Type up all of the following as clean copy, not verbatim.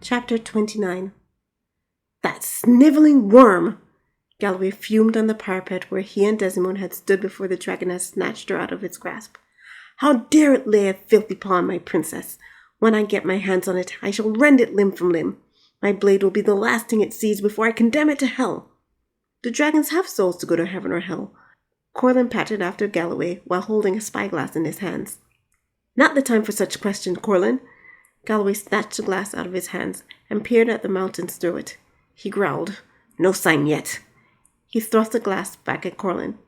Chapter 29. That snivelling worm! Galloway fumed on the parapet where he and Desimone had stood before the dragon had snatched her out of its grasp. How dare it lay a filthy paw on my princess! When I get my hands on it, I shall rend it limb from limb. My blade will be the last thing it sees before I condemn it to hell. Do dragons have souls to go to heaven or hell? Corlin pattered after Galloway while holding a spyglass in his hands. Not the time for such questions, Corlin. Galloway snatched the glass out of his hands and peered at the mountains through it. He growled, "No sign yet." He thrust the glass back at Corlin.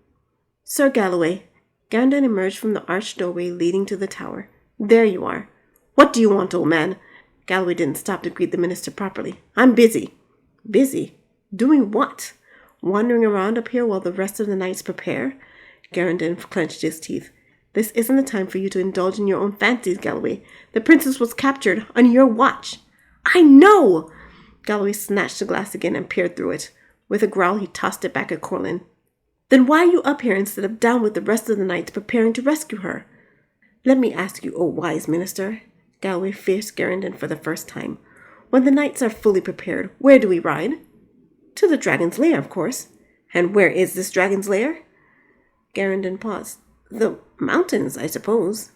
"Sir Galloway." Garandin emerged from the arched doorway leading to the tower. "There you are." "What do you want, old man?" Galloway didn't stop to greet the minister properly. "I'm busy." "Busy? Doing what? Wandering around up here while the rest of the knights prepare?" Garandin clenched his teeth. "This isn't the time for you to indulge in your own fancies, Galloway. The princess was captured on your watch." "I know!" Galloway snatched the glass again and peered through it. With a growl, he tossed it back at Corlin. "Then why are you up here instead of down with the rest of the knights preparing to rescue her?" "Let me ask you, O wise minister," Galloway faced Garandin for the first time. "When the knights are fully prepared, where do we ride?" "To the dragon's lair, of course." "And where is this dragon's lair?" Garandin paused. "The mountains, I suppose."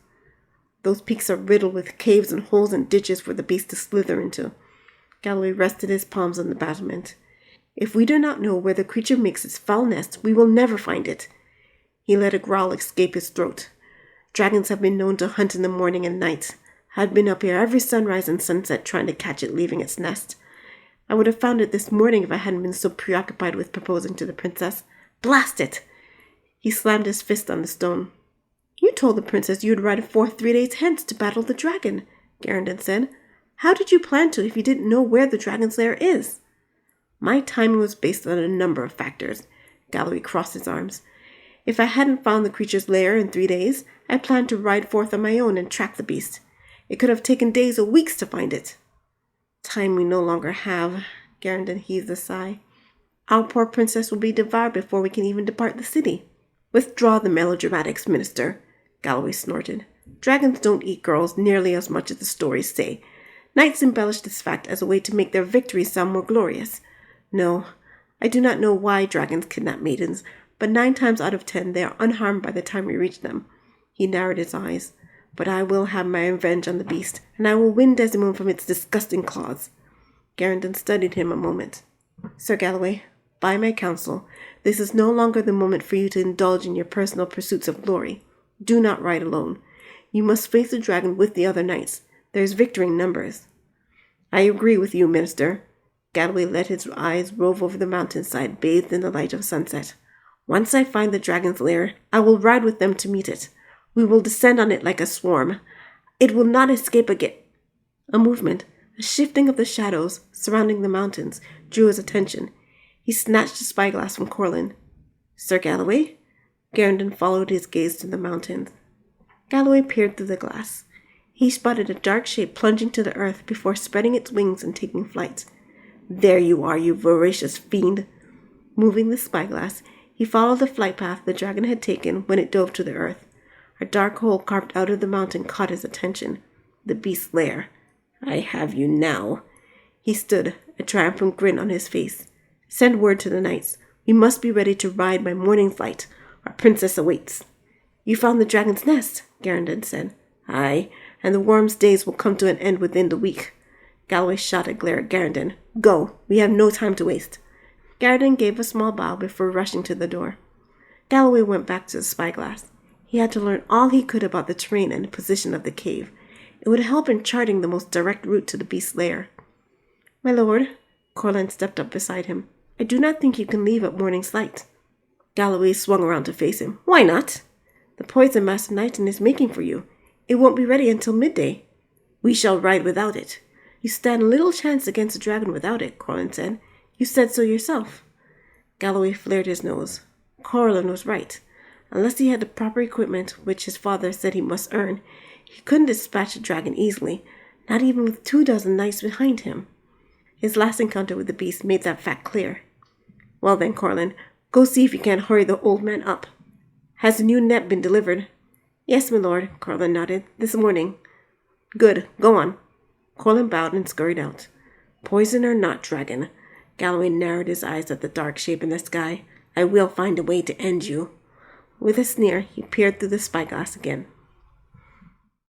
"Those peaks are riddled with caves and holes and ditches for the beast to slither into." Galloway rested his palms on the battlement. "If we do not know where the creature makes its foul nest, we will never find it." He let a growl escape his throat. "Dragons have been known to hunt in the morning and night. I'd been up here every sunrise and sunset trying to catch it leaving its nest. I would have found it this morning if I hadn't been so preoccupied with proposing to the princess. Blast it!" He slammed his fist on the stone. "You told the princess you would ride forth 3 days hence to battle the dragon," Garandin said. "How did you plan to if you didn't know where the dragon's lair is?" "My timing was based on a number of factors." Galloway crossed his arms. "If I hadn't found the creature's lair in 3 days, I planned to ride forth on my own and track the beast. It could have taken days or weeks to find it." "Time we no longer have," Garandin heaved a sigh. "Our poor princess will be devoured before we can even depart the city." "Withdraw the melodramatics, minister," Galloway snorted. "Dragons don't eat girls nearly as much as the stories say. Knights embellish this fact as a way to make their victories sound more glorious. No, I do not know why dragons kidnap maidens, but 9 times out of 10 they are unharmed by the time we reach them." He narrowed his eyes. "But I will have my revenge on the beast, and I will win Desimone from its disgusting claws." Garandin studied him a moment. "Sir Galloway, by my counsel, this is no longer the moment for you to indulge in your personal pursuits of glory. Do not ride alone. You must face the dragon with the other knights. There is victory in numbers." "I agree with you, minister." Galloway let his eyes rove over the mountainside bathed in the light of sunset. "Once I find the dragon's lair, I will ride with them to meet it. We will descend on it like a swarm. It will not escape again." A movement, a shifting of the shadows surrounding the mountains, drew his attention. He snatched the spyglass from Corlin. "Sir Galloway?" Garandin followed his gaze to the mountains. Galloway peered through the glass. He spotted a dark shape plunging to the earth before spreading its wings and taking flight. "There you are, you voracious fiend!" Moving the spyglass, he followed the flight path the dragon had taken when it dove to the earth. A dark hole carved out of the mountain caught his attention. The beast's lair. "I have you now." He stood, a triumphant grin on his face. "Send word to the knights. We must be ready to ride by morning's light. Our princess awaits." "You found the dragon's nest," Garandin said. "Aye, and the worm's days will come to an end within the week." Galloway shot a glare at Garandin. "Go, we have no time to waste." Garandin gave a small bow before rushing to the door. Galloway went back to the spyglass. He had to learn all he could about the terrain and the position of the cave. It would help in charting the most direct route to the beast's lair. "My lord," Corlin stepped up beside him, "I do not think you can leave at morning's light." Galloway swung around to face him. "Why not?" "The poison Master Knighton is making for you. It won't be ready until midday." "We shall ride without it." "You stand little chance against a dragon without it," Corlin said. "You said so yourself." Galloway flared his nose. Corlin was right. Unless he had the proper equipment, which his father said he must earn, he couldn't dispatch a dragon easily, not even with 24 knights behind him. His last encounter with the beast made that fact clear. "Well then, Corlin, go see if you can hurry the old man up." "Has the new net been delivered?" "Yes, my lord," Corlin nodded. "This morning." "Good. Go on." Corlin bowed and scurried out. Poison or not, dragon, Galloway narrowed his eyes at the dark shape in the sky. I will find a way to end you. With a sneer, he peered through the spyglass again.